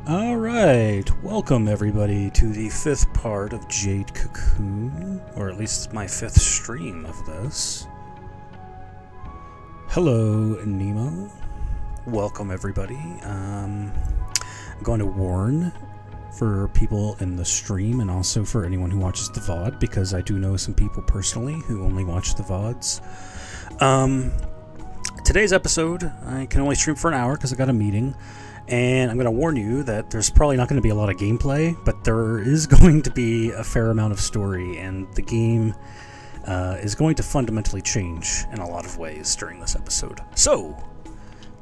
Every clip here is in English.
Alright, welcome everybody to the fifth part of Jade Cocoon, or at least my fifth stream of this. Hello, Nemo. Welcome everybody. I'm going to warn for people in the stream and also for anyone who watches the VOD, because I do know some people personally who only watch the VODs. Today's episode, I can only stream for an hour because I got a meeting. And I'm going to warn you that there's probably not going to be a lot of gameplay, but there is going to be a fair amount of story, and the game is going to fundamentally change in a lot of ways during this episode. So,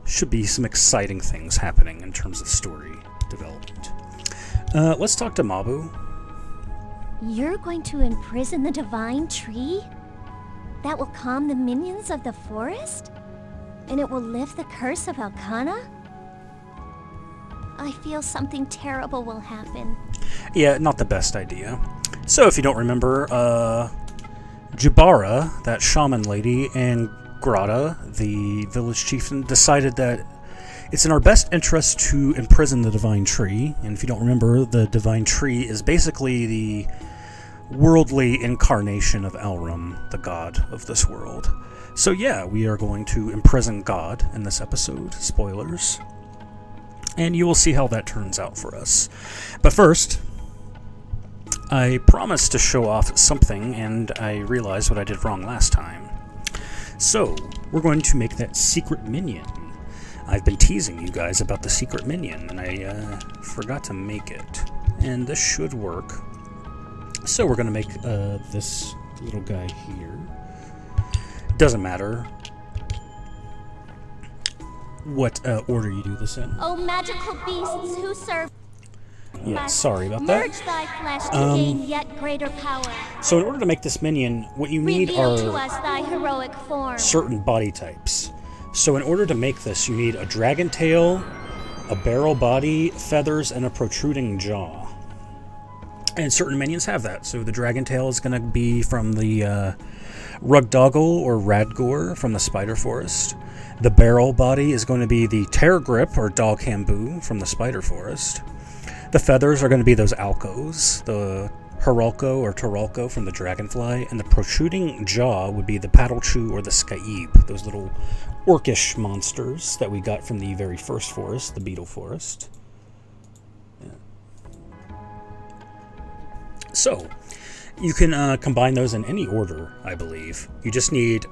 should be some exciting things happening in terms of story development. Let's talk to Mabu. You're going to imprison the divine tree? That will calm the minions of the forest? And it will lift the curse of Elkanah? I feel something terrible will happen. Yeah, not the best idea. So if you don't remember, Jabara, that shaman lady, and Grata, the village chieftain, decided that it's in our best interest to imprison the divine tree. And if you don't remember, the divine tree is basically the worldly incarnation of Elrum, the god of this world. So yeah, we are going to imprison God in this episode. Spoilers. And you will see how that turns out for us. But first, I promised to show off something, and I realized what I did wrong last time. So, we're going to make that secret minion. I've been teasing you guys about the secret minion, and I forgot to make it. And this should work. So we're going to make this little guy here. Doesn't matter what order you do this in. Oh, magical beasts who serve. Yeah, sorry about that. Merge thy flesh to gain yet greater power. So in order to make this minion, what you need Reveal to are us thy heroic form. certain body types. So in order to make this, you need a dragon tail, a barrel body, feathers, and a protruding jaw. And certain minions have that. So the dragon tail is going to be from the Rugdoggle or Radgor from the Spider Forest. The barrel body is going to be the Terrgrip or Dog Hamboo from the Spider Forest. The feathers are going to be those Alcos, the Hiralko or Toralko from the Dragonfly, and the protruding jaw would be the Paddlechew or the Skyebe, those little orcish monsters that we got from the very first forest, the Beetle Forest. Yeah. So, you can combine those in any order, I believe. You just need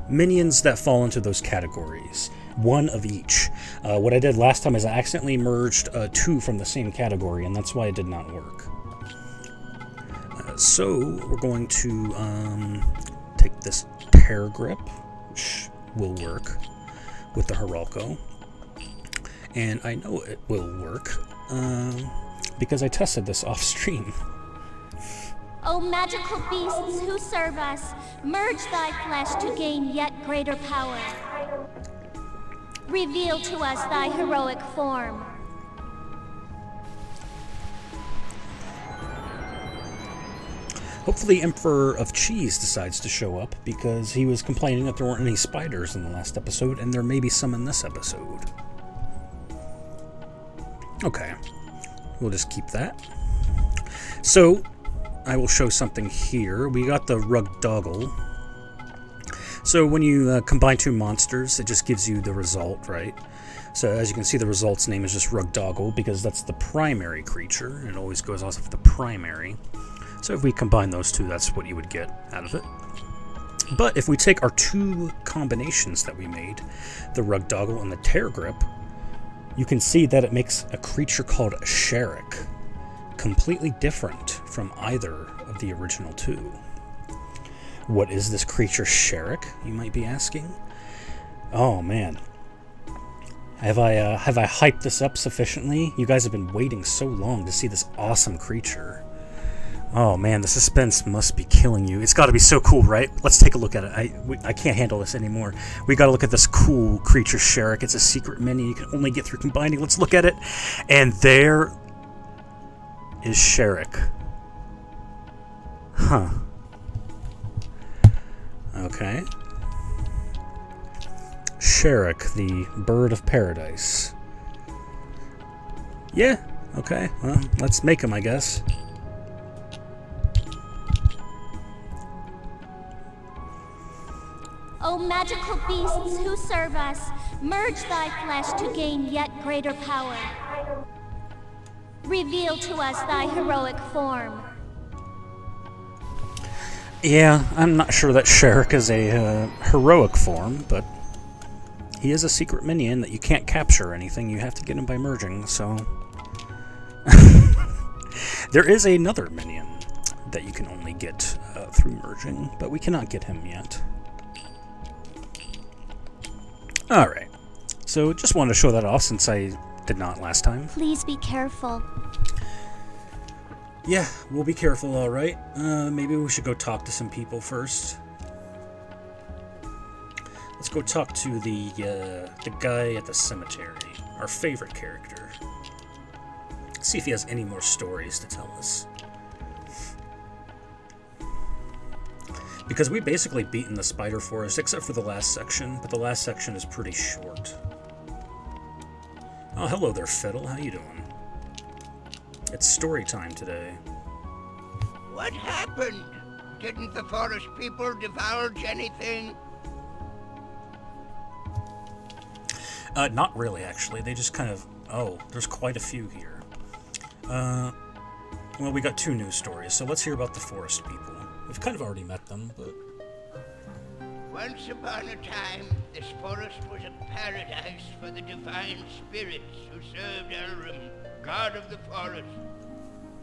minions that fall into those categories. One of each. What I did last time is I accidentally merged two from the same category, and that's why it did not work. So we're going to take this Pear Grip, which will work with the Hiralko. And I know it will work because I tested this off stream. O magical beasts who serve us, merge thy flesh to gain yet greater power. Reveal to us thy heroic form. Hopefully Emperor of Cheese decides to show up, because he was complaining that there weren't any spiders in the last episode, and there may be some in this episode. Okay, we'll just keep that. So, I will show something here. We got the Rugdoggle. So when you combine two monsters, it just gives you the result, right? So as you can see, the result's name is just Rugdoggle because that's the primary creature. It always goes off of the primary. So if we combine those two, that's what you would get out of it. But if we take our two combinations that we made, the Rugdoggle and the Terrgrip, you can see that it makes a creature called Sherrick. Completely different from either of the original two. What is this creature Sherrick, you might be asking? Oh man. Have I hyped this up sufficiently? You guys have been waiting so long to see this awesome creature. Oh man, the suspense must be killing you. It's got to be so cool, right? Let's take a look at it. I can't handle this anymore. We got to look at this cool creature Sherrick. It's a secret minion you can only get through combining. Let's look at it. And there is Sherrick. Huh. Okay. Sherrick, the bird of paradise. Yeah, okay. Well, let's make him, I guess. O magical beasts who serve us, merge thy flesh to gain yet greater power. Reveal to us thy heroic form. Yeah, I'm not sure that Sherrick is a heroic form, but he is a secret minion that you can't capture or anything. You have to get him by merging, so... There is another minion that you can only get through merging, but we cannot get him yet. Alright, so just wanted to show that off since I did not last time. Please be careful. Yeah, we'll be careful, alright. Maybe we should go talk to some people first. Let's go talk to the guy at the cemetery, our favorite character. See if he has any more stories to tell us. Because we basically beaten the Spider Forest, except for the last section, but the last section is pretty short. Oh, hello there, Fiddle. How you doing? It's story time today. What happened? Didn't the forest people devour anything? Not really, actually. They just kind of... Oh, there's quite a few here. Well, we got 2 news stories, so let's hear about the forest people. We've kind of already met them, but... Once upon a time, this forest was a paradise for the divine spirits who served Elrim, god of the forest.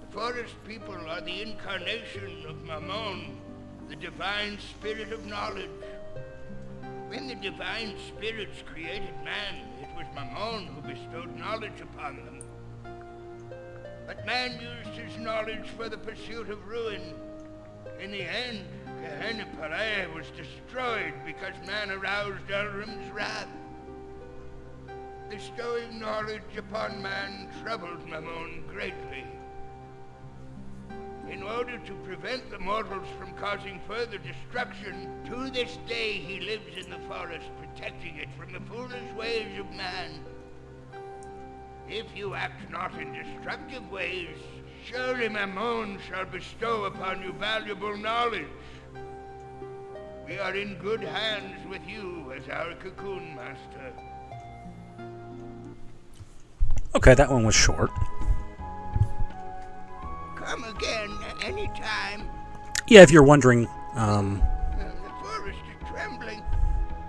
The forest people are the incarnation of Mammon, the divine spirit of knowledge. When the divine spirits created man, it was Mammon who bestowed knowledge upon them. But man used his knowledge for the pursuit of ruin. In the end, Gehenna-Pareil was destroyed because man aroused Elrim's wrath. Bestowing knowledge upon man troubled Mammon greatly. In order to prevent the mortals from causing further destruction, to this day he lives in the forest, protecting it from the foolish ways of man. If you act not in destructive ways, surely Mammon shall bestow upon you valuable knowledge. We are in good hands with you as our Cocoon Master. Okay, that one was short. Come again anytime. Yeah, if you're wondering, The forest is trembling.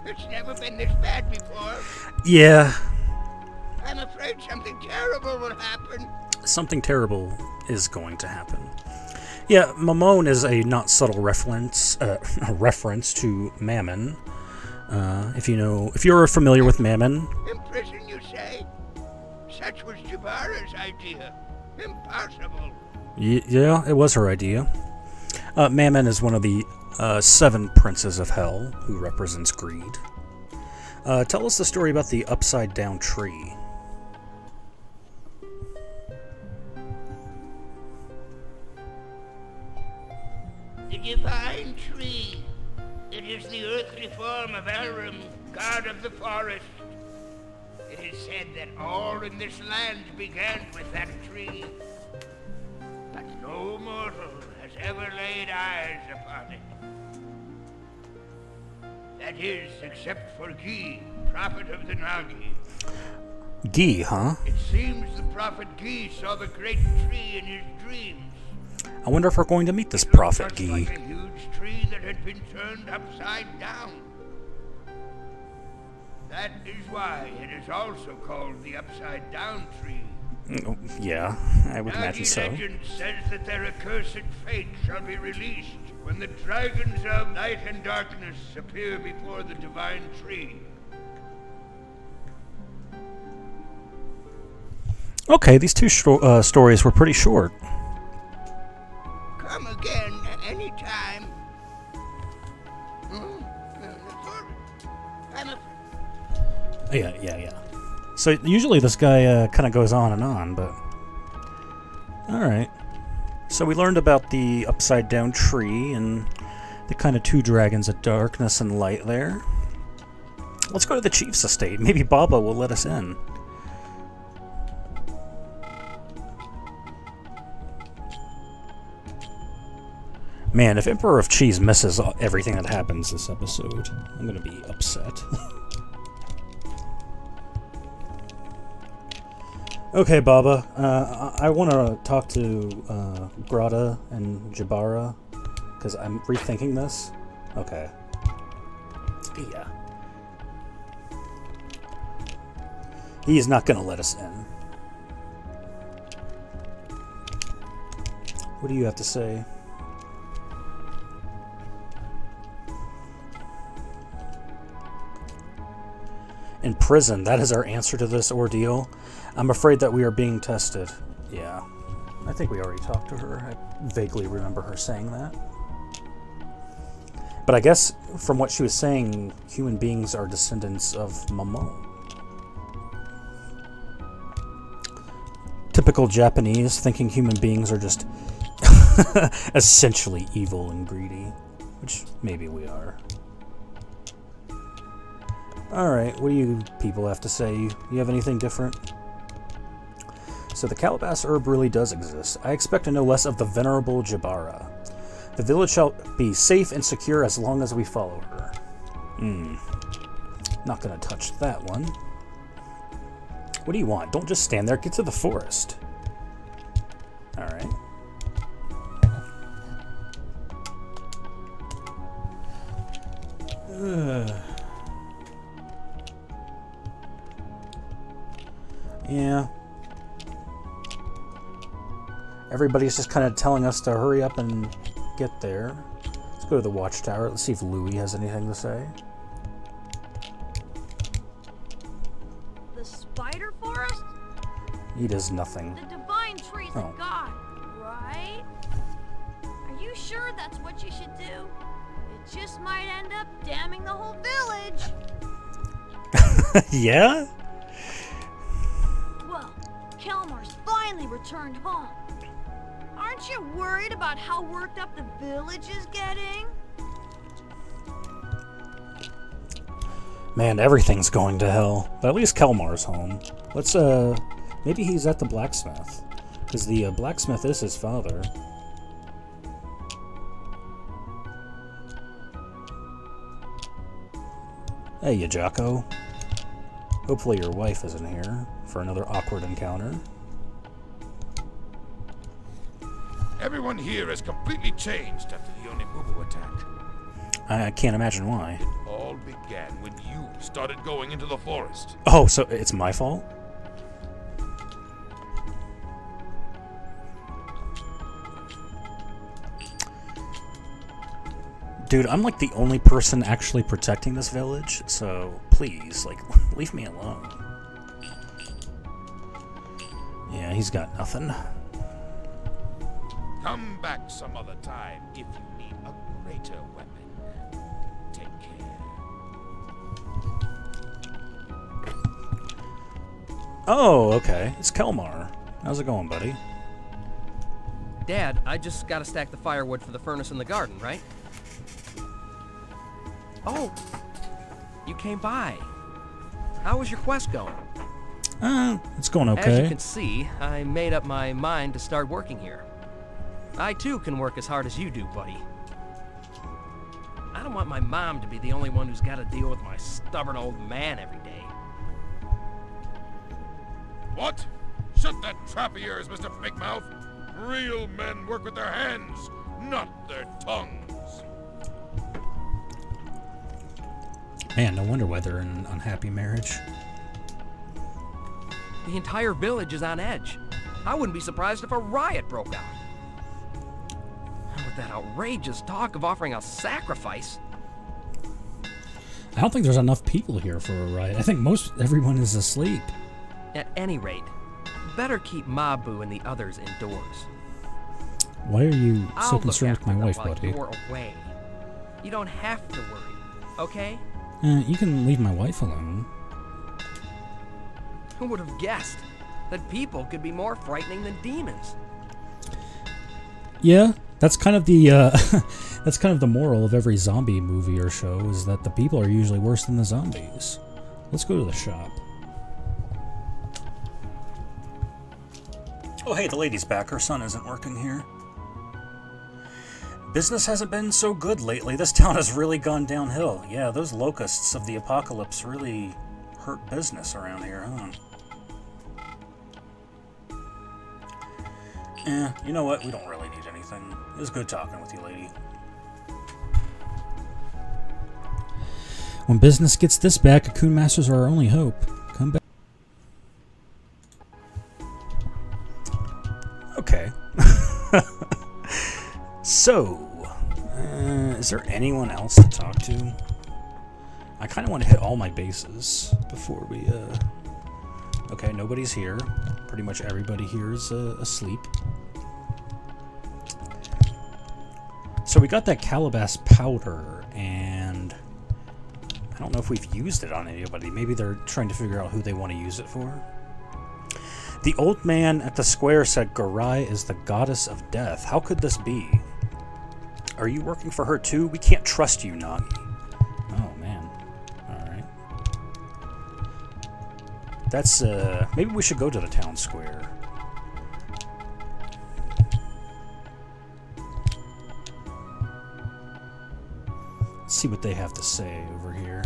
It's never been this bad before. yeah, I'm afraid something terrible will happen. something terrible is going to happen. Yeah, Mammon is a not subtle reference, a reference to Mammon. If you're familiar with Mammon, Imprison, you say? Such was Jabara's idea. Impossible. yeah, it was her idea. Mammon is one of the 7 princes of hell, who represents greed. Tell us the story about the upside-down tree. The divine tree. It is the earthly form of Elrim, god of the forest. It is said that all in this land began with that tree, but no mortal has ever laid eyes upon it. That is, except for Gi, prophet of the Nagi. Gi, huh? It seems the prophet Gi saw the great tree in his dreams. I wonder if we're going to meet this It looked prophet just Gi. like a huge tree that had been turned upside down. That is why it is also called the upside down tree. Oh, yeah, I would imagine Nagi so. legend says that their accursed fate shall be released when the dragons of light and darkness appear before the divine tree. Okay, these 2 stories were pretty short. Come again anytime. I'm a... Yeah. So usually this guy kind of goes on and on, but... Alright. So we learned about the upside-down tree and the kind of 2 dragons of darkness and light there. Let's go to the chief's estate. Maybe Baba will let us in. Man, if Emperor of Cheese misses everything that happens this episode, I'm gonna be upset. Okay, Baba. I want to talk to Grata and Jabara, because I'm rethinking this. Okay. Yeah. He's not going to let us in. What do you have to say? In prison, that is our answer to this ordeal. I'm afraid that we are being tested. Yeah. I think we already talked to her. I vaguely remember her saying that. But I guess from what she was saying, human beings are descendants of Mamon. Typical Japanese, thinking human beings are just essentially evil and greedy. Which maybe we are. Alright, what do you people have to say? You have anything different? So the Calabash herb really does exist. I expect to know less of the venerable Jabara. The village shall be safe and secure as long as we follow her. Not gonna touch that one. What do you want? Don't just stand there. Get to the forest. Alright. Yeah. Everybody's just kind of telling us to hurry up and get there. Let's go to the watchtower. Let's see if Louis has anything to say. The spider forest? He does nothing. The divine tree's a god, right? Are you sure that's what you should do? It just might end up damning the whole village. Yeah? Well, Kelmar's finally returned home. Aren't you worried about how worked up the village is getting? Man, everything's going to hell. But at least Kelmar's home. Let's, maybe he's at the blacksmith. Because the blacksmith is his father. Hey, Yajako. Hopefully your wife isn't here for another awkward encounter. Everyone here has completely changed after the Onimubu attack. I can't imagine why. It all began when you started going into the forest. Oh, so it's my fault? Dude, I'm like the only person actually protecting this village, so please, like, leave me alone. Yeah, he's got nothing. Come back some other time if you need a greater weapon. Take care. Oh, okay. It's Kelmar. How's it going, buddy? Dad, I just gotta stack the firewood for the furnace in the garden, right? Oh, you came by. How was your quest going? It's going okay. As you can see, I made up my mind to start working here. I too can work as hard as you do, buddy. I don't want my mom to be the only one who's got to deal with my stubborn old man every day. What? Shut that trap of yours, Mr. Big Mouth. Real men work with their hands, not their tongues. Man, no wonder why they're in an unhappy marriage. The entire village is on edge. I wouldn't be surprised if a riot broke out. With that outrageous talk of offering a sacrifice. I don't think there's enough people here for a riot. I think everyone is asleep. At any rate, better keep Mabu and the others indoors. Why are you so I'll concerned look with my after wife, them while buddy? you're away. You don't have to worry, okay? You can leave my wife alone. Who would have guessed that people could be more frightening than demons? Yeah, that's kind of the that's kind of the moral of every zombie movie or show, is that the people are usually worse than the zombies. Let's go to the shop. Oh, hey, the lady's back. Her son isn't working here. Business hasn't been so good lately. This town has really gone downhill. Yeah, those locusts of the apocalypse really hurt business around here, huh? You know what? We don't really need anything. It was good talking with you, lady. When business gets this bad, Cocoon Masters are our only hope. Come back. Okay. So, is there anyone else to talk to? I kind of want to hit all my bases before we, Okay, nobody's here. Pretty much everybody here is asleep. So we got that Calabash powder, and I don't know if we've used it on anybody. Maybe they're trying to figure out who they want to use it for. The old man at the square said Garai is the goddess of death. How could this be? Are you working for her too? We can't trust you, Nagi. Oh, man. Alright. That's, maybe we should go to the town square. Let's see what they have to say over here.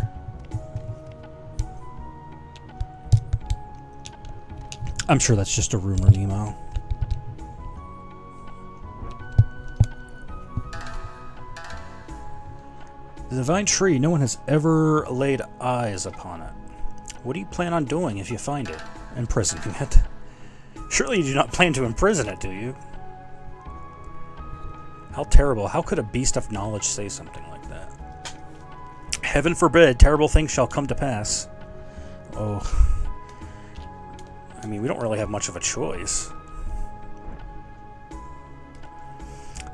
I'm sure that's just a rumor, Nemo. The divine tree, no one has ever laid eyes upon it. What do you plan on doing if you find it? Imprisoning it. Surely you do not plan to imprison it, do you? How terrible. How could a beast of knowledge say something like that? Heaven forbid, terrible things shall come to pass. Oh. I mean, we don't really have much of a choice.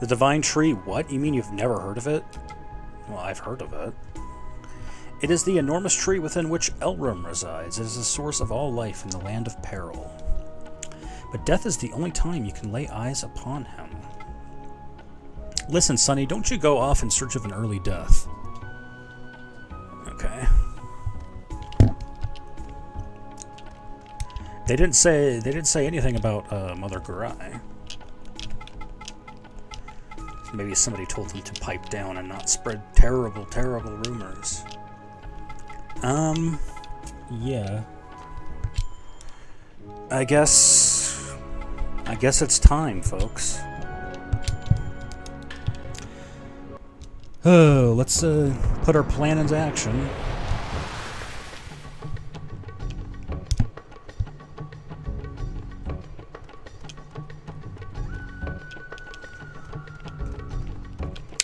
The divine tree, what? You mean you've never heard of it? Well, I've heard of it. It is the enormous tree within which Elrum resides. It is the source of all life in the land of peril. But death is the only time you can lay eyes upon him. Listen, Sonny, don't you go off in search of an early death. Okay. They didn't say anything about Mother Garai. Maybe somebody told them to pipe down and not spread terrible, terrible rumors. Yeah. I guess it's time, folks. Oh, let's put our plan into action.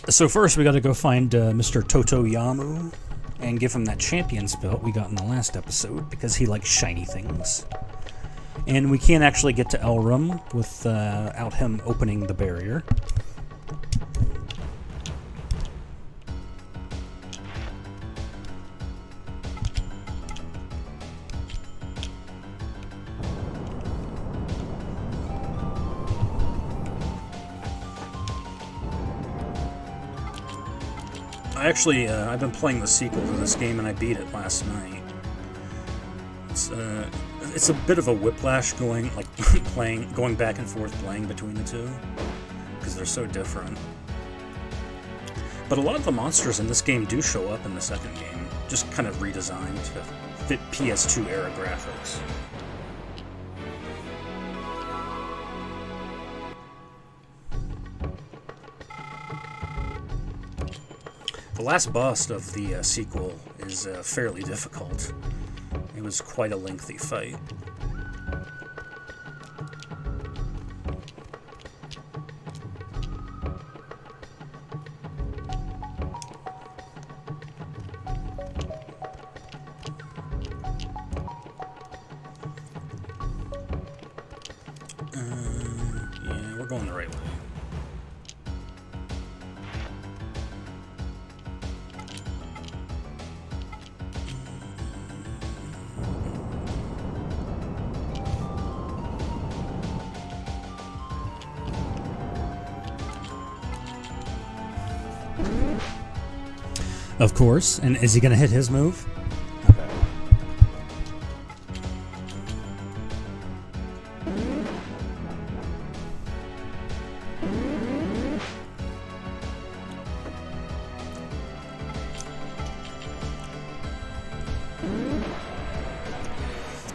So first we got to go find Mr. Totoyamu and give him that champion's belt we got in the last episode because he likes shiny things. And we can't actually get to Elrum without him opening the barrier. Actually, I've been playing the sequel to this game, and I beat it last night. It's a bit of a whiplash going back and forth playing between the two, because they're so different. But a lot of the monsters in this game do show up in the second game, just kind of redesigned to fit PS2 era graphics. The last boss of the sequel is fairly difficult. It was quite a lengthy fight. Yeah, we're going the right way. Of course. And is he going to hit his move? Okay.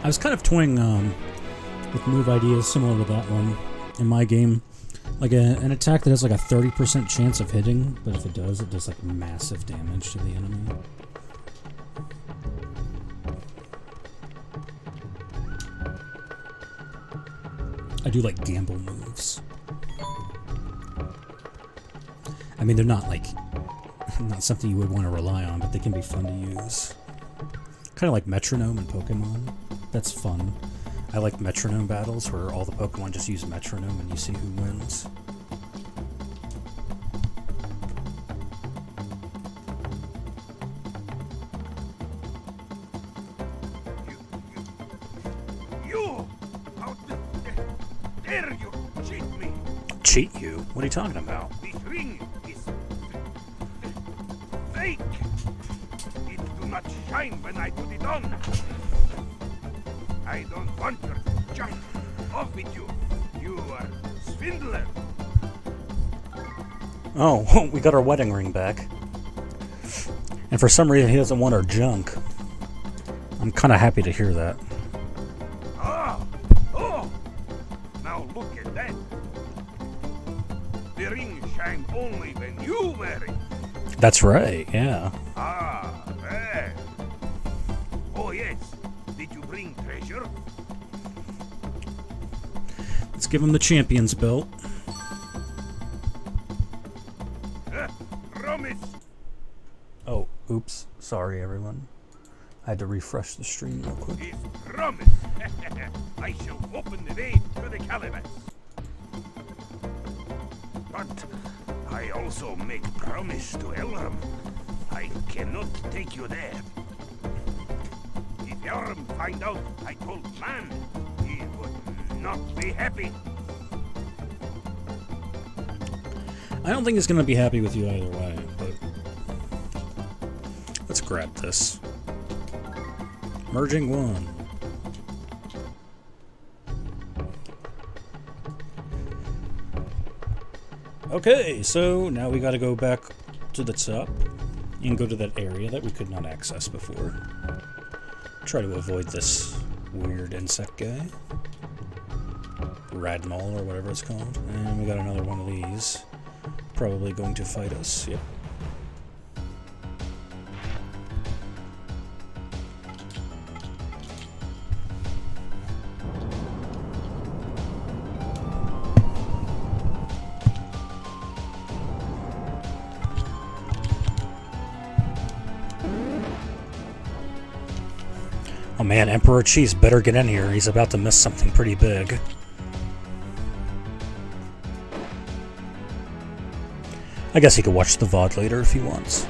I was kind of toying with move ideas similar to that one in my game. Like an attack that has like a 30% chance of hitting, but if it does like massive damage to the enemy. I do like gamble moves. I mean, they're not like not something you would want to rely on, but they can be fun to use. Kind of like metronome in Pokemon. That's fun. I like metronome battles where all the Pokemon just use metronome and you see who wins. You! How dare you cheat me? Cheat you? What are you talking about? This ring is fake. It do not shine when I put it on. I don't want your junk off with you. You are swindler. Oh, we got our wedding ring back. And for some reason he doesn't want our junk. I'm kind of happy to hear that. Oh! Now look at that. The ring shines only when you wear it. That's right, yeah. There. Oh yes. Did you bring treasure? Let's give him the champion's belt. Promise. Oh, oops. Sorry, everyone. I had to refresh the stream real quick. Yes, promise. I shall open the way to the calabash. But I also make promise to Elram. I cannot take you there. If Elram find out I told man, he would not be happy. I don't think he's going to be happy with you either way, but... Let's grab this. Merging one. Okay, so now we gotta go back to the top and go to that area that we could not access before. Try to avoid this weird insect guy. Radmol or whatever it's called. And we got another one of these. Probably going to fight us, yep. Oh man, Emperor Cheese better get in here. He's about to miss something pretty big. I guess he could watch the VOD later if he wants.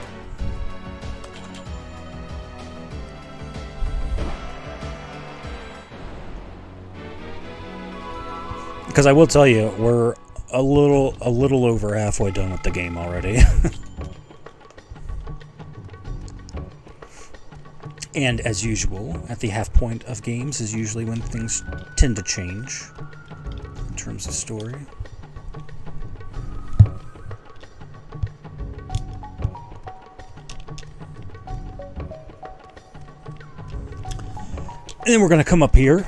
Because I will tell you, we're a little over halfway done with the game already. And as usual, at the half point of games is usually when things tend to change in terms of story. And then we're going to come up here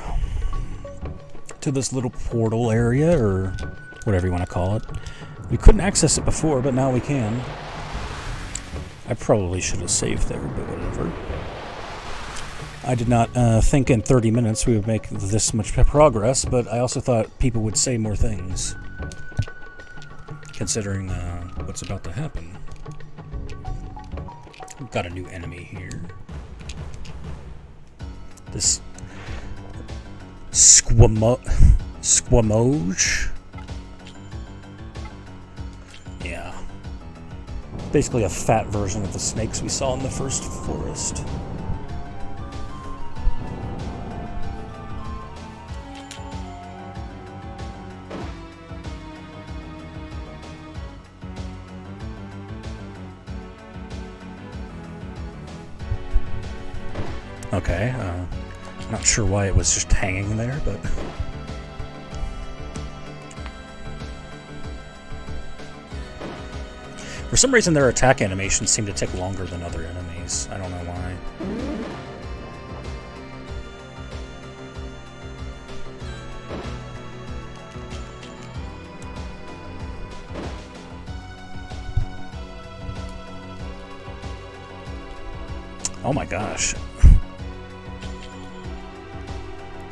to this little portal area, or whatever you want to call it. We couldn't access it before, but now we can. I probably should have saved there, but whatever. I did not think in 30 minutes we would make this much progress, but I also thought people would say more things, considering what's about to happen. We've got a new enemy here. This Squamoj? Yeah. Basically a fat version of the snakes we saw in the first forest. Okay, not sure why it was just hanging there, but... For some reason their attack animations seem to take longer than other enemies. I don't know why. Oh my gosh.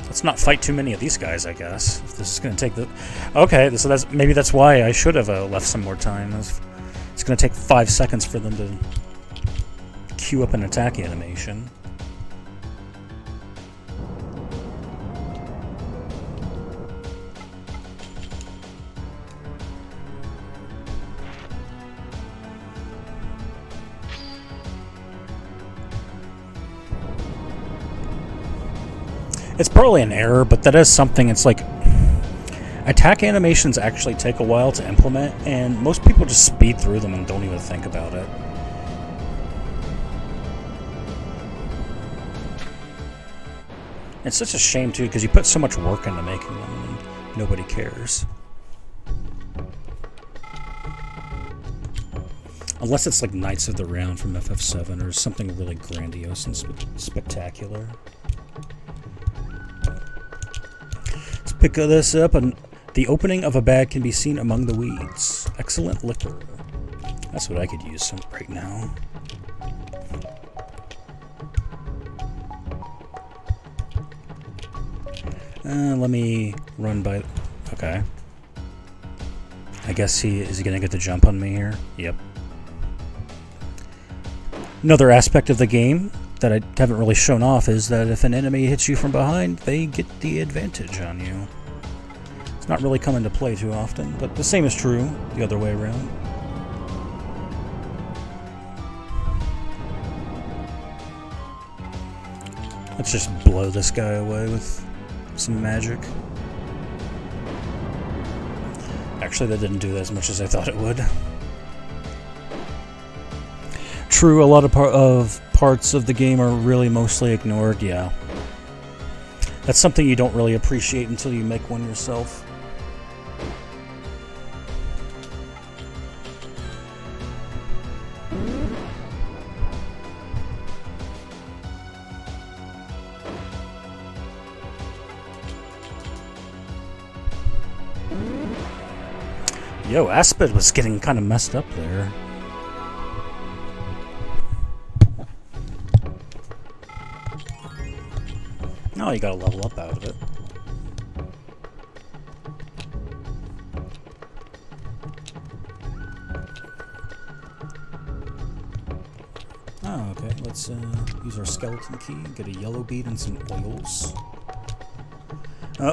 Let's not fight too many of these guys, I guess. If this is going to take the... Okay, so maybe that's why I should have left some more time. It's going to take 5 seconds for them to queue up an attack animation. It's probably an error, but that is something. It's like attack animations actually take a while to implement, and most people just speed through them and don't even think about it. It's such a shame too, because you put so much work into making them and nobody cares. Unless it's like Knights of the Round from FF7 or something really grandiose and spectacular. Pick this up, and the opening of a bag can be seen among the weeds. Excellent liquor. That's what I could use some right now. Let me run by... Okay. I guess is he gonna get the jump on me here? Yep. Another aspect of the game that I haven't really shown off is that if an enemy hits you from behind, they get the advantage on you. It's not really come into play too often, but the same is true the other way around. Let's just blow this guy away with some magic. Actually, that didn't do as much as I thought it would. True, a lot of parts of the game are really mostly ignored, yeah. That's something you don't really appreciate until you make one yourself. Yo, Aspid was getting kind of messed up there. No, you gotta level up out of it. Oh, okay. Let's use our skeleton key, get a yellow bead and some oils.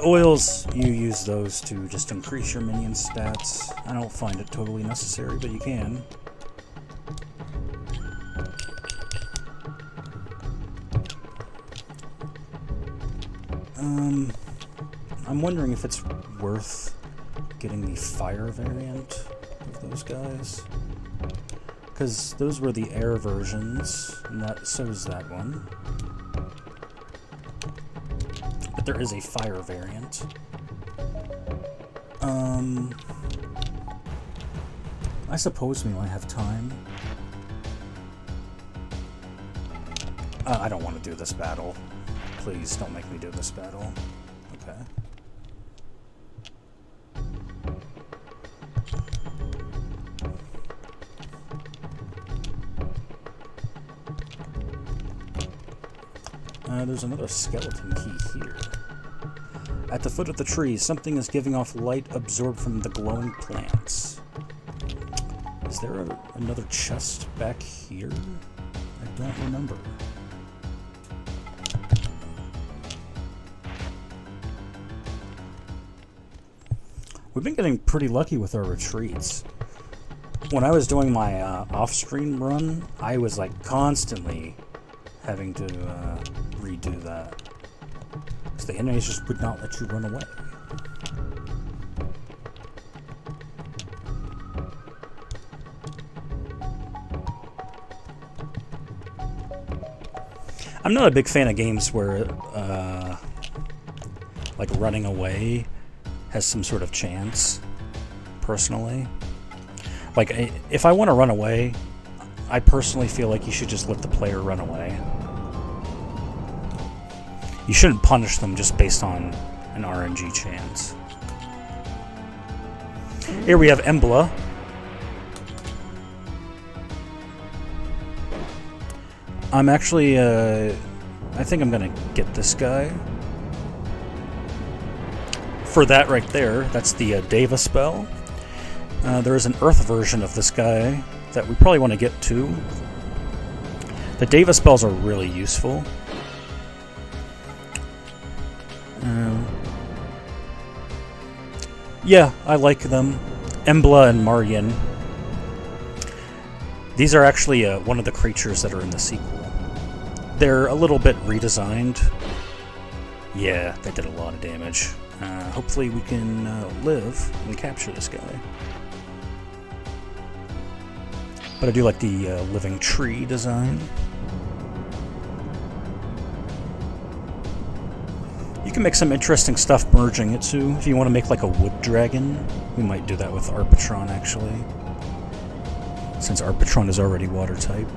Oils, you use those to just increase your minion stats. I don't find it totally necessary, but you can. I'm wondering if it's worth getting the fire variant of those guys. Because those were the air versions, and so is that one. But there is a fire variant. I suppose we might have time. I don't want to do this battle. Please don't make me do this battle. Okay. There's another skeleton key here. At the foot of the tree, something is giving off light absorbed from the glowing plants. Is there another chest back here? I don't remember. We've been getting pretty lucky with our retreats. When I was doing my off-screen run, I was like constantly having to redo that. Because the enemies just would not let you run away. I'm not a big fan of games where like running away has some sort of chance, personally. Like, if I want to run away, I personally feel like you should just let the player run away. You shouldn't punish them just based on an RNG chance. Here we have Embla. I'm actually, I think I'm gonna get this guy. For that right there, that's the Deva spell. There is an Earth version of this guy that we probably want to get to. The Deva spells are really useful. Yeah, I like them. Embla and Marien. These are actually one of the creatures that are in the sequel. They're a little bit redesigned. Yeah, they did a lot of damage. Hopefully we can live and capture this guy. But I do like the living tree design. You can make some interesting stuff merging it too. If you want to make like a wood dragon, we might do that with Arpatron actually. Since Arpatron is already water type.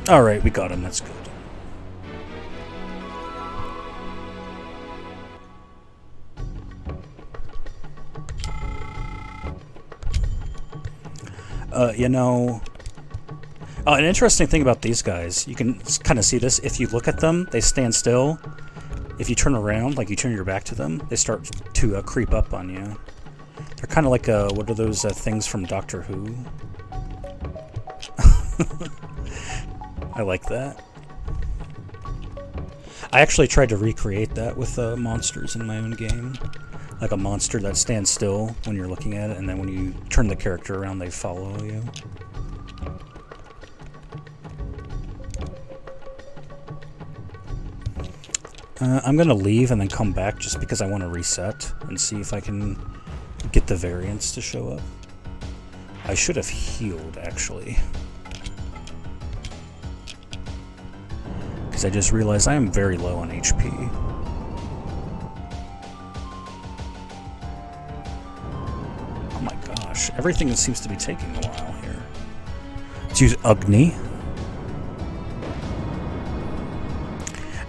Alright, we got him, that's good. You know, an interesting thing about these guys, you can kind of see this. If you look at them, they stand still. If you turn around, like you turn your back to them, they start to creep up on you. They're kind of like, what are those things from Doctor Who? I like that. I actually tried to recreate that with monsters in my own game. Like a monster that stands still when you're looking at it, and then when you turn the character around, they follow you. I'm gonna leave and then come back just because I want to reset and see if I can get the variants to show up. I should have healed, actually. Because I just realized I am very low on HP. Everything seems to be taking a while here. Let's use Agni.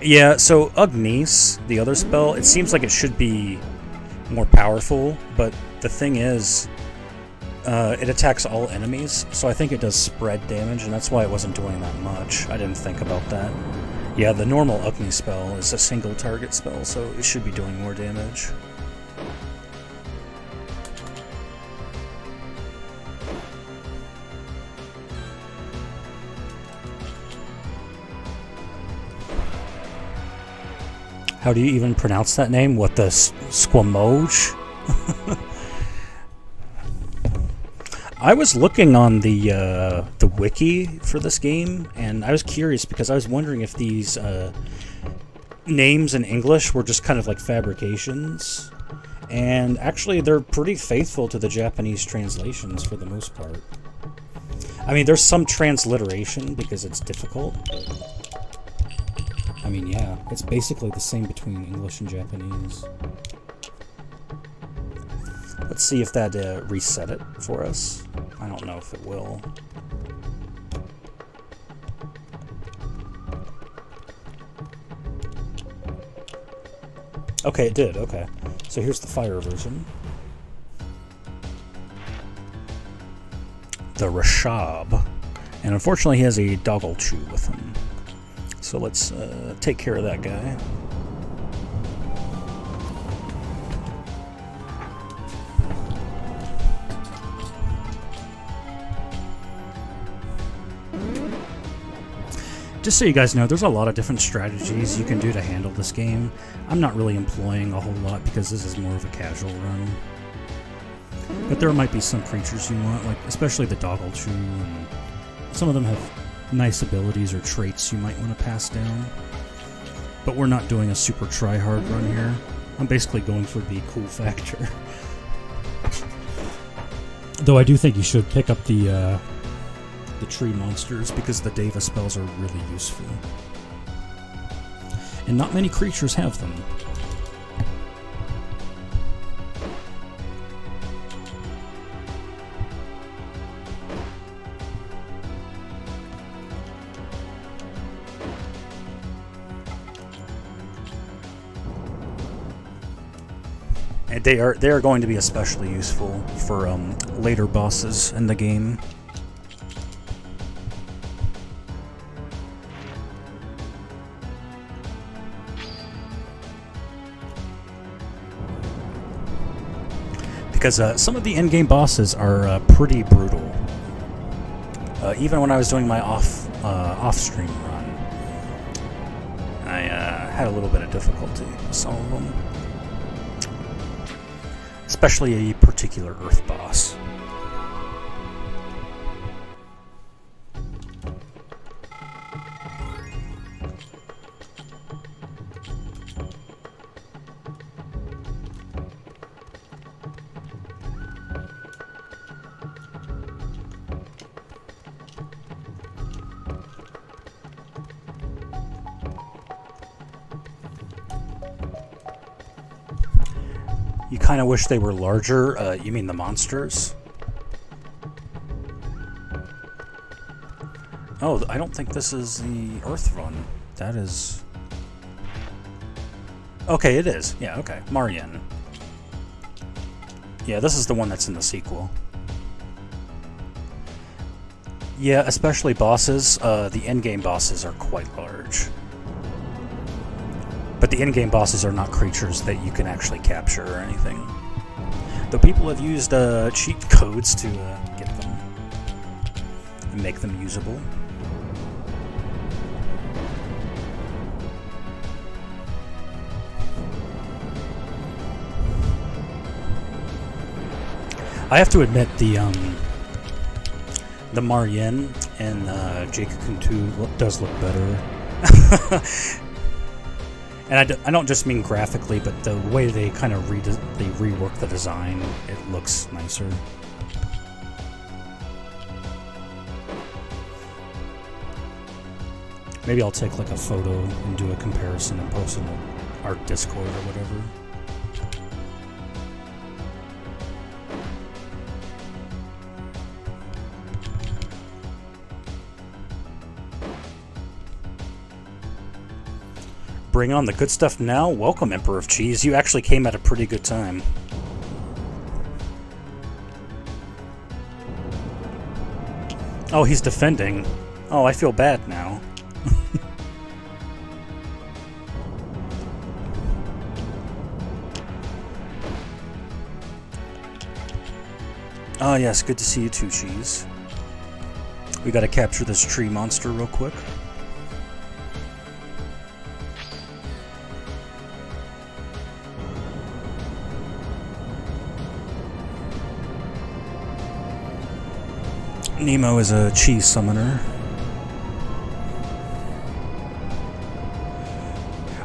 Yeah, so Agnis, the other spell, it seems like it should be more powerful, but the thing is, it attacks all enemies, so I think it does spread damage, and that's why it wasn't doing that much. I didn't think about that. Yeah, the normal Agni spell is a single target spell, so it should be doing more damage. How do you even pronounce that name? What, the Squamoj? I was looking on the wiki for this game, and I was curious because I was wondering if these names in English were just kind of like fabrications. And actually, they're pretty faithful to the Japanese translations for the most part. I mean, there's some transliteration because it's difficult, but I mean, yeah, it's basically the same between English and Japanese. Let's see if that reset it for us. I don't know if it will. Okay, it did, okay. So here's the fire version. The Rashab. And unfortunately he has a Doggle Chew with him. So let's take care of that guy. Just so you guys know, there's a lot of different strategies you can do to handle this game. I'm not really employing a whole lot because this is more of a casual run. But there might be some creatures you want, like especially the Doggle Chew, and some of them have nice abilities or traits you might want to pass down. But we're not doing a super try-hard run here. I'm basically going for the cool factor. Though I do think you should pick up the tree monsters because the Deva spells are really useful. And not many creatures have them. And they are going to be especially useful for later bosses in the game. because some of the in-game bosses are pretty brutal. Even when I was doing my off-stream run, I had a little bit of difficulty with some of them, especially a particular Earth boss. You kind of wish they were larger. You mean the monsters? Oh, I don't think this is the Earth run. That is... Okay, it is. Yeah, okay. Marien. Yeah, this is the one that's in the sequel. Yeah, especially bosses. The endgame bosses are quite large. But the in-game bosses are not creatures that you can actually capture or anything. Though people have used cheat codes to get them and make them usable. I have to admit the Marien and Jade Cocoon 2 does look better. And I don't just mean graphically, but the way they kind of rework the design, it looks nicer. Maybe I'll take like a photo and do a comparison and post it on our Discord or whatever. Bring on the good stuff now. Welcome, Emperor of Cheese. You actually came at a pretty good time. Oh, he's defending. Oh, I feel bad now. Oh, yes, good to see you too, Cheese. We gotta capture this tree monster real quick. Nemo is a cheese summoner.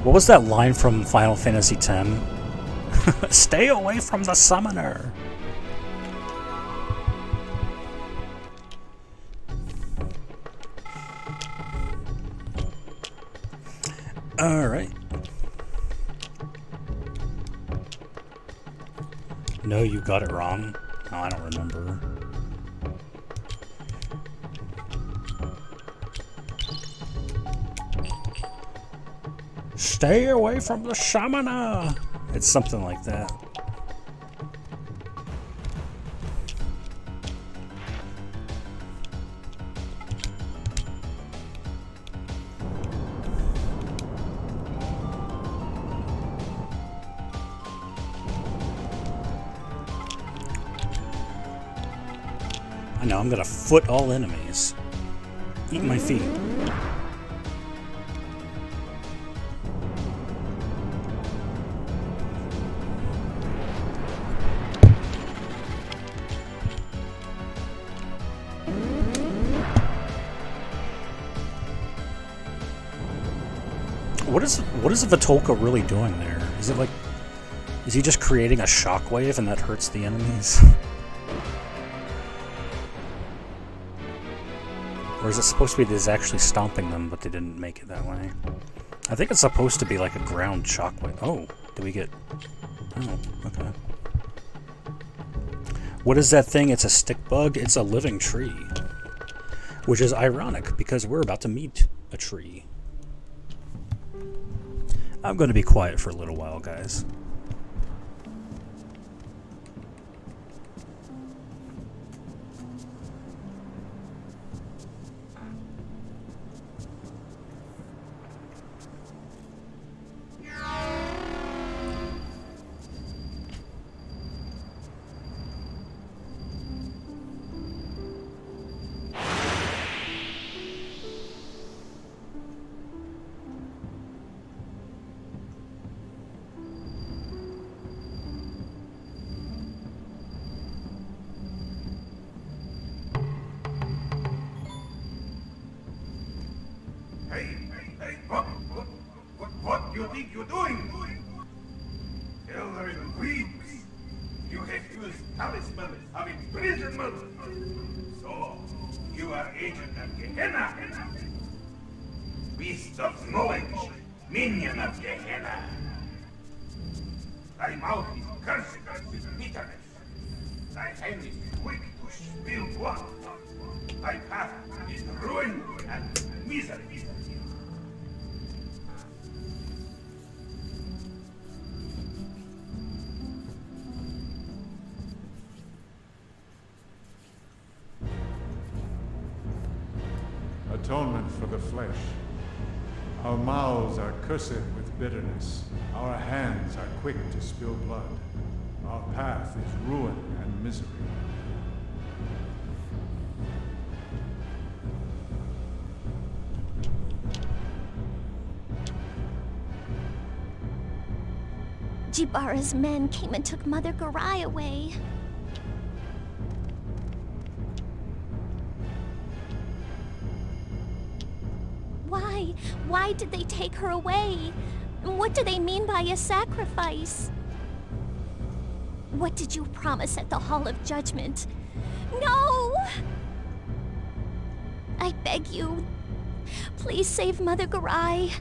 What was that line from Final Fantasy X? Stay away from the summoner! Alright. No, you got it wrong. Oh, I don't remember. Stay away from the shamana! It's something like that. I know, I'm gonna foot all enemies. Eat my feet. What is Vitolka really doing there? Is it like... Is he just creating a shockwave and that hurts the enemies? Or is it supposed to be that he's actually stomping them, but they didn't make it that way? I think it's supposed to be like a ground shockwave. Oh, did we get... Oh, okay. What is that thing? It's a stick bug? It's a living tree. Which is ironic, because we're about to meet a tree. I'm going to be quiet for a little while, guys. Hey, what do you think you're doing? Elder weeps. You have used talisman of imprisonment. So, you are agent of Gehenna. Beast of knowledge, minion of Gehenna. Thy mouth is cursed with bitterness. Thy hand is quick to spill blood. Thy path is ruin and misery. Atonement for the flesh. Our mouths are cursed with bitterness. Our hands are quick to spill blood. Our path is ruin and misery. Jibara's men came and took Mother Garai away. Why? Why did they take her away? What do they mean by a sacrifice? What did you promise at the Hall of Judgment? No! I beg you, please save Mother Garai.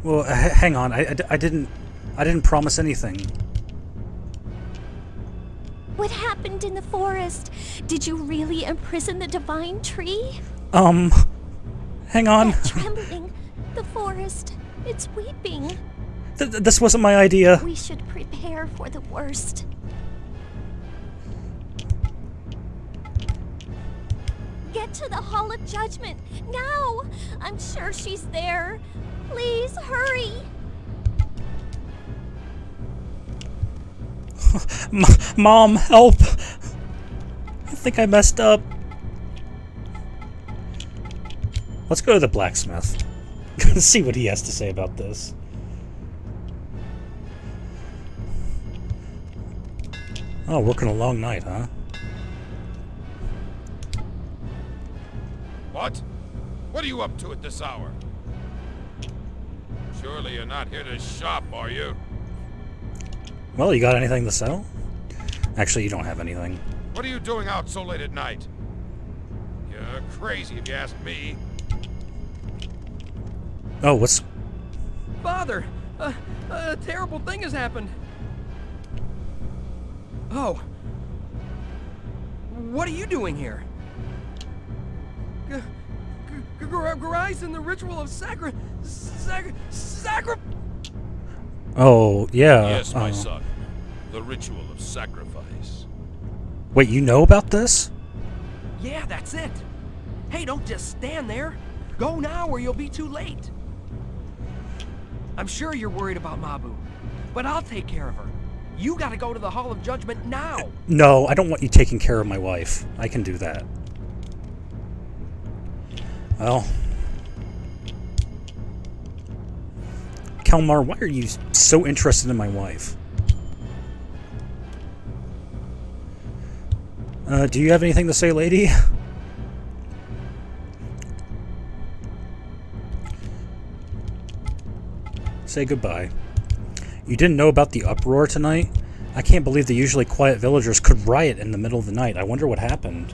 Well, hang on. I didn't promise anything. What happened in the forest? Did you really imprison the divine tree? Hang on. That trembling. The forest. It's weeping. This wasn't my idea. We should prepare for the worst. Get to the Hall of Judgment, now! I'm sure she's there. Please, hurry! Mom, help! I think I messed up. Let's go to the blacksmith. See what he has to say about this. Oh, working a long night, huh? What? What are you up to at this hour? Surely you're not here to shop, are you? Well, you got anything to sell? Actually, you don't have anything. What are you doing out so late at night? You're crazy if you ask me. Oh, what's... Father! A terrible thing has happened. Oh. What are you doing here? Garai's in the ritual of sacri... Oh, yeah. Yes, my son. The ritual of sacrifice. Wait, you know about this? Yeah, that's it. Hey, don't just stand there. Go now or you'll be too late. I'm sure you're worried about Mabu, but I'll take care of her. You gotta go to the Hall of Judgment now. No, I don't want you taking care of my wife. I can do that. Well... Kalmar, why are you so interested in my wife? Do you have anything to say, lady? Say goodbye. You didn't know about the uproar tonight? I can't believe the usually quiet villagers could riot in the middle of the night. I wonder what happened.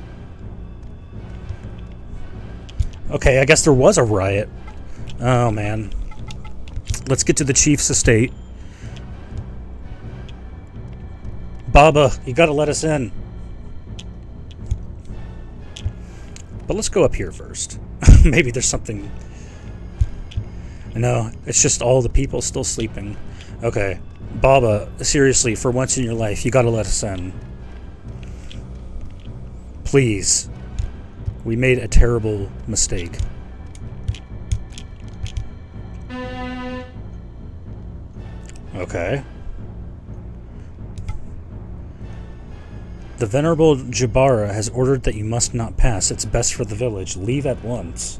Okay, I guess there was a riot. Oh, man. Let's get to the chief's estate. Baba, you gotta let us in. But let's go up here first. Maybe there's something... No, it's just all the people still sleeping. Okay. Baba, seriously, for once in your life, you gotta let us in. Please. We made a terrible mistake. Okay. The Venerable Jibara has ordered that you must not pass. It's best for the village. Leave at once.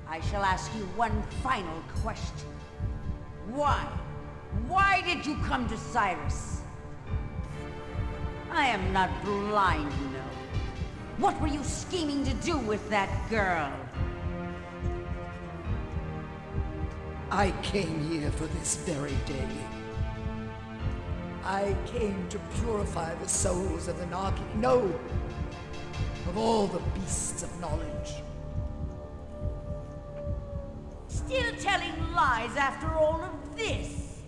I shall ask you one final question. Why? Why did you come to Cyrus? I am not blind, you know. What were you scheming to do with that girl? I came here for this very day. I came to purify the souls of the Nagi. No! Of all the beasts of knowledge. Still telling lies after all of this?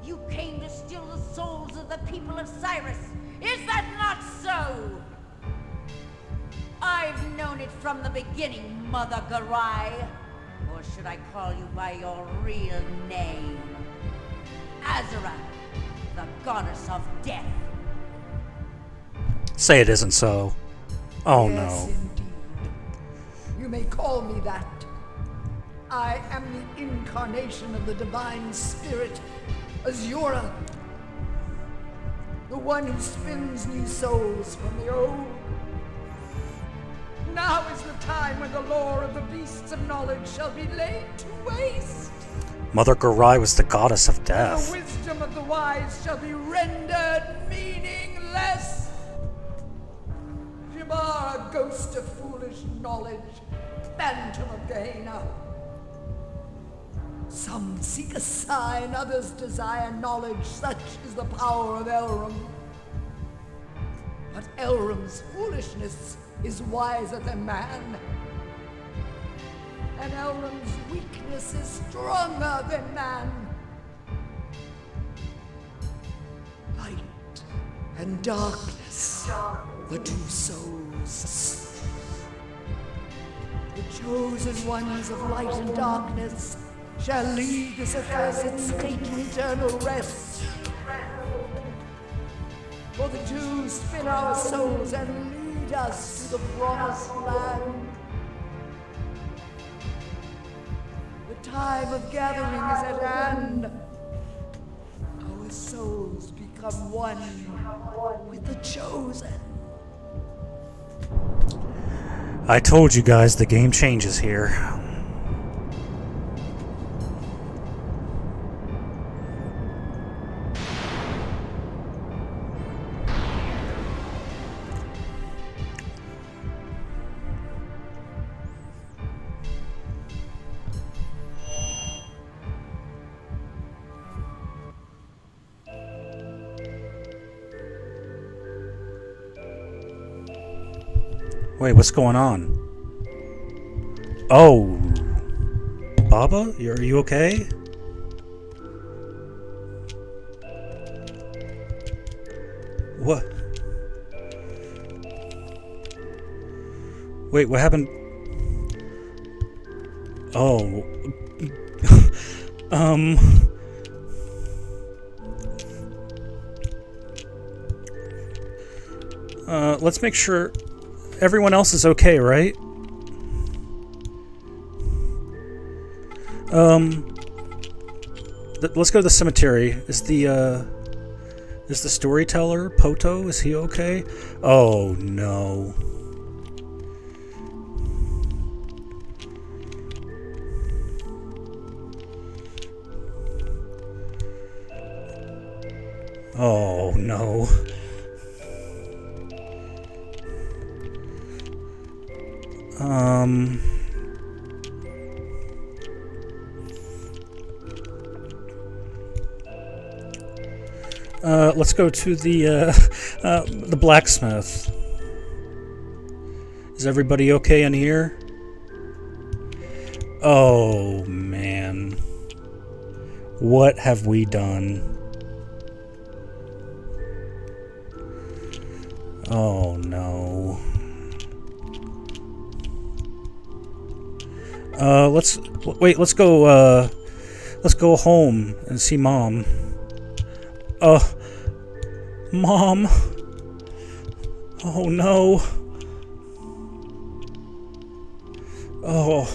You came to steal the souls of the people of Cyrus. Is that not so? I've known it from the beginning, Mother Garai. Or should I call you by your real name? Azura, the goddess of death. Say it isn't so. Oh Yes, no. indeed. You may call me that. I am the incarnation of the divine spirit, Azura. The one who spins new souls from the old. Now is the time when the lore of the beasts of knowledge shall be laid to waste. Mother Garai was the goddess of The death. wisdom of the wise shall be rendered meaningless. Jabbar, ghost of foolish knowledge, phantom of Gehenna. Some seek a sign, others desire knowledge. Such is the power of Elrum. But Elrum's foolishness is wiser than man. And Elrum's weakness is stronger than man. Light and darkness, the two souls. The chosen ones of light and darkness shall lead this accursed state to eternal rest. For the two spin our souls and lead us to the promised land. The time of gathering is at hand. Our souls become one with the chosen. I told you guys the game changes here. Wait, what's going on? Oh, Baba, are you okay? What? Wait, what happened? Oh, let's make sure everyone else is okay, right? Let's go to the cemetery. Is the storyteller, Poto, is he okay? Oh, no. Oh, no. Let's go to the blacksmith. Is everybody okay in here? Oh, man. What have we done? Oh, no. Let's go home and see Mom. Mom. Oh, no. Oh.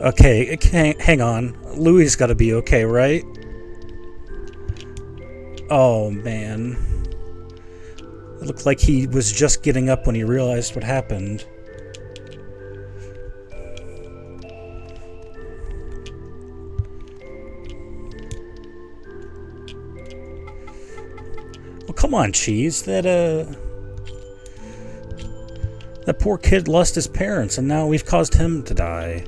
Okay, hang on. Louie's gotta be okay, right? Oh, man. It looked like he was just getting up when he realized what happened. Well, come on, Cheese. That poor kid lost his parents, and now we've caused him to die.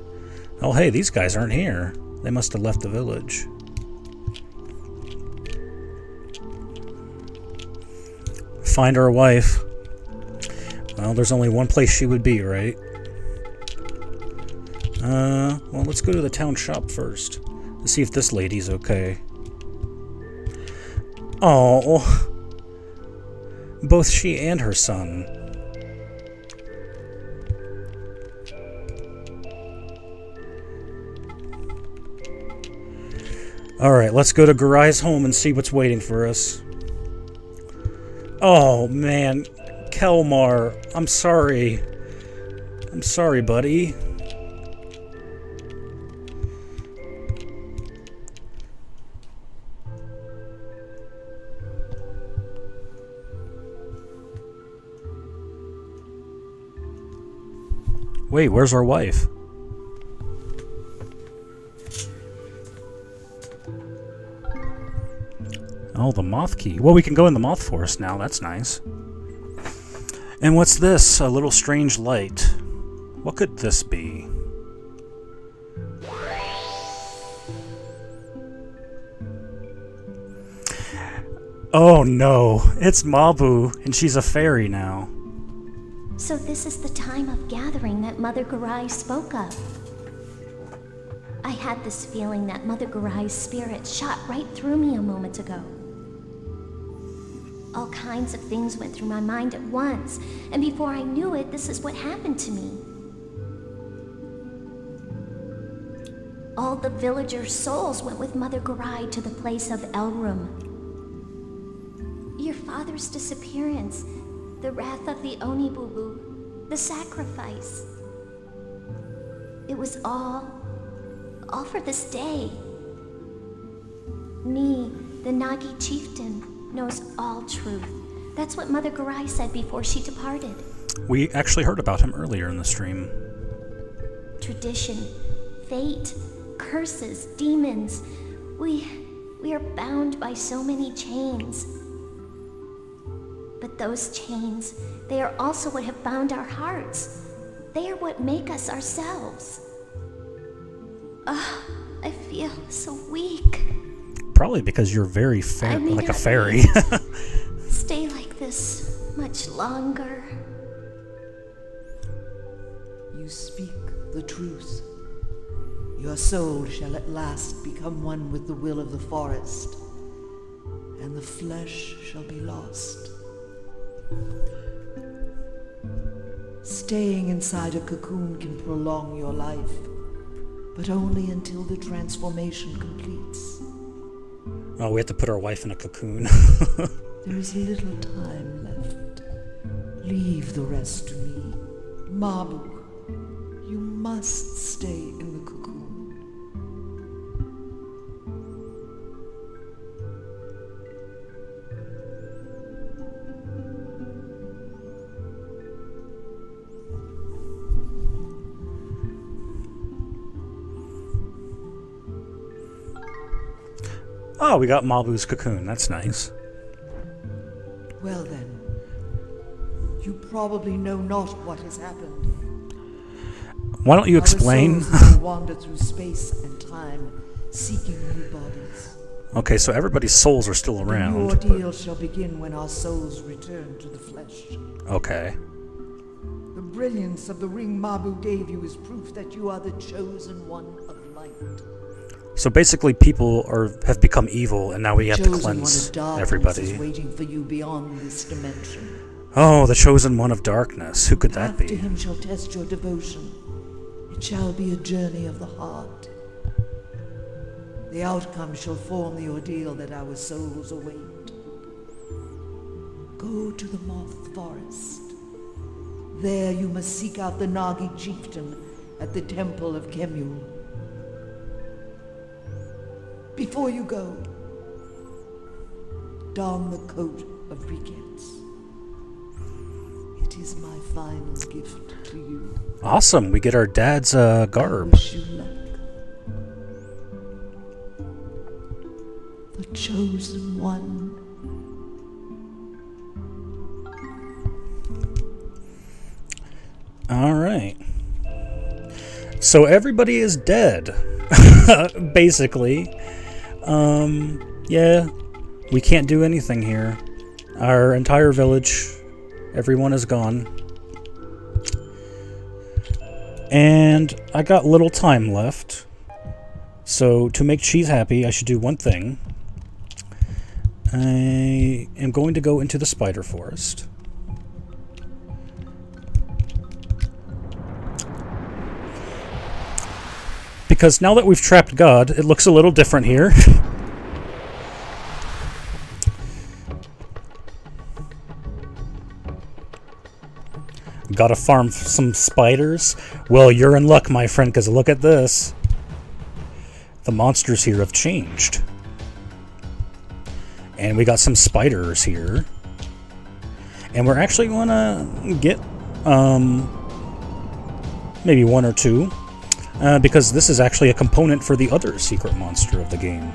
Oh, hey, these guys aren't here. They must have left the village. Find our wife. Well, there's only one place she would be, right? Well, let's go to the town shop first to see if this lady's okay. Oh, both she and her son. Alright, let's go to Garai's home and see what's waiting for us. Oh, man. Kelmar, I'm sorry. I'm sorry, buddy. Wait, where's our wife? Oh, the moth key. Well, we can go in the moth forest now. That's nice. And what's this? A little strange light. What could this be? Oh no, it's Mabu, and she's a fairy now. So this is the time of gathering that Mother Garai spoke of. I had this feeling that Mother Garai's spirit shot right through me a moment ago. All kinds of things went through my mind at once, and before I knew it, this is what happened to me. All the villagers' souls went with Mother Garai to the place of Elrum. Your father's disappearance, the wrath of the Onibubu, the sacrifice. It was all for this day. Me, the Nagi chieftain, knows all truth. That's what Mother Garai said before she departed. We actually heard about him earlier in the stream. Tradition, fate, curses, demons. We are bound by so many chains. But those chains, they are also what have bound our hearts. They are what make us ourselves. I feel so weak. Probably because you're very like a fairy. Stay like this much longer. You speak the truth. Your soul shall at last become one with the will of the forest, and the flesh shall be lost. Staying inside a cocoon can prolong your life, but only until the transformation completes. Oh, we have to put our wife in a cocoon. There is little time left. Leave the rest to me. Mabu, you must stay in the cocoon. Oh, we got Mabu's cocoon. That's nice. Well then, you probably know not what has happened. Why don't you explain? Our souls will wander through space and time, seeking new bodies. Okay, so everybody's souls are still around. The new ordeal shall begin when our souls return to the flesh. Okay. The brilliance of the ring Mabu gave you is proof that you are the chosen one of light. So basically, people have become evil, and now we have to cleanse everybody. Is waiting for you beyond this dimension. Oh, the chosen one of darkness. Who could that be? After him shall test your devotion. It shall be a journey of the heart. The outcome shall form the ordeal that our souls await. Go to the Moth Forest. There you must seek out the Nagi chieftain at the Temple of Kemul. Before you go, don the coat of regrets. It is my final gift to you. Awesome, we get our dad's garb. I wish you luck. The chosen one. Alright. So everybody is dead. Basically. Yeah. We can't do anything here. Our entire village, everyone is gone. And I got little time left. So to make Cheese happy, I should do one thing. I am going to go into the spider forest. Because now that we've trapped God, it looks a little different here. Gotta farm some spiders? Well, you're in luck, my friend, because look at this. The monsters here have changed. And we got some spiders here. And we're actually gonna get maybe one or two. Because this is actually a component for the other secret monster of the game.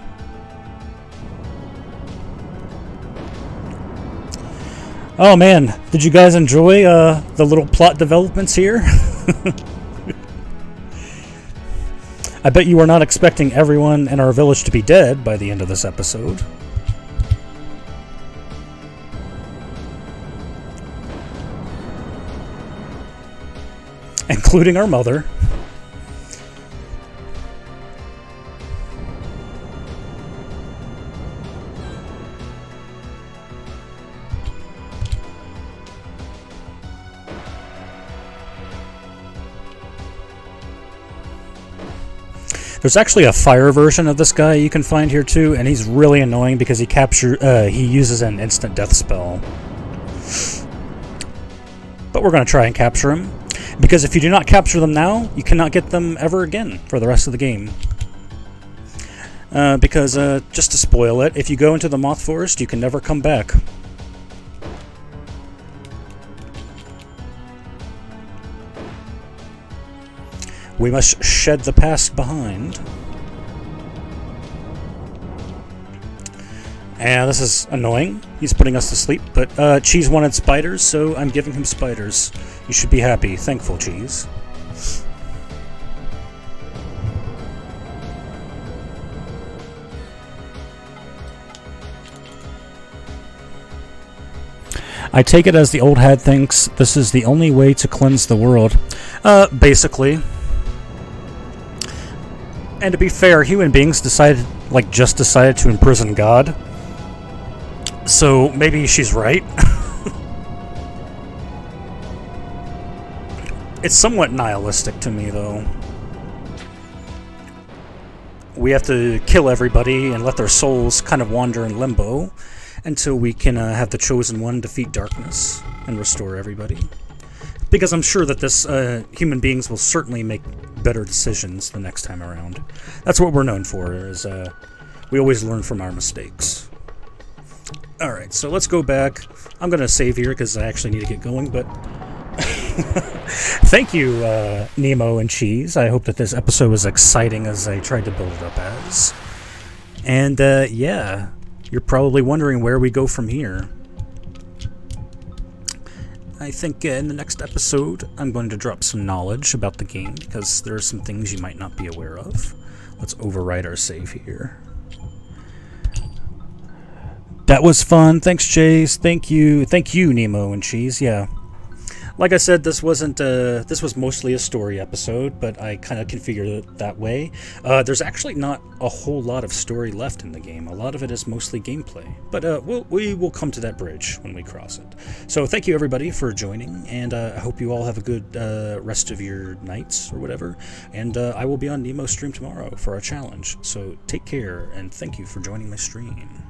Oh man, did you guys enjoy the little plot developments here? I bet you were not expecting everyone in our village to be dead by the end of this episode. Including our mother. There's actually a fire version of this guy you can find here too, and he's really annoying because he uses an instant death spell. But we're going to try and capture him, because if you do not capture them now, you cannot get them ever again for the rest of the game. Because, just to spoil it, if you go into the Moth Forest, you can never come back. We must shed the past behind. And this is annoying. He's putting us to sleep, but Cheese wanted spiders, so I'm giving him spiders. You should be happy. Thankful, Cheese. I take it as the old hag thinks this is the only way to cleanse the world. Basically. And to be fair, human beings just decided to imprison God. So maybe she's right. It's somewhat nihilistic to me, though. We have to kill everybody and let their souls kind of wander in limbo until we can have the Chosen One defeat darkness and restore everybody. Because I'm sure that this human beings will certainly make better decisions the next time around. That's what we're known for, is we always learn from our mistakes. Alright, so let's go back. I'm going to save here because I actually need to get going, but thank you, Nemo and Cheese. I hope that this episode was exciting as I tried to build it up as. And yeah, you're probably wondering where we go from here. I think in the next episode, I'm going to drop some knowledge about the game, because there are some things you might not be aware of. Let's overwrite our save here. That was fun. Thanks, Chase. Thank you. Thank you, Nemo and Cheese. Yeah. Like I said, this wasn't. This was mostly a story episode, but I kind of configured it that way. There's actually not a whole lot of story left in the game. A lot of it is mostly gameplay. But we will come to that bridge when we cross it. So thank you everybody for joining, and I hope you all have a good rest of your nights or whatever. And I will be on Nemo's stream tomorrow for our challenge. So take care, and thank you for joining my stream.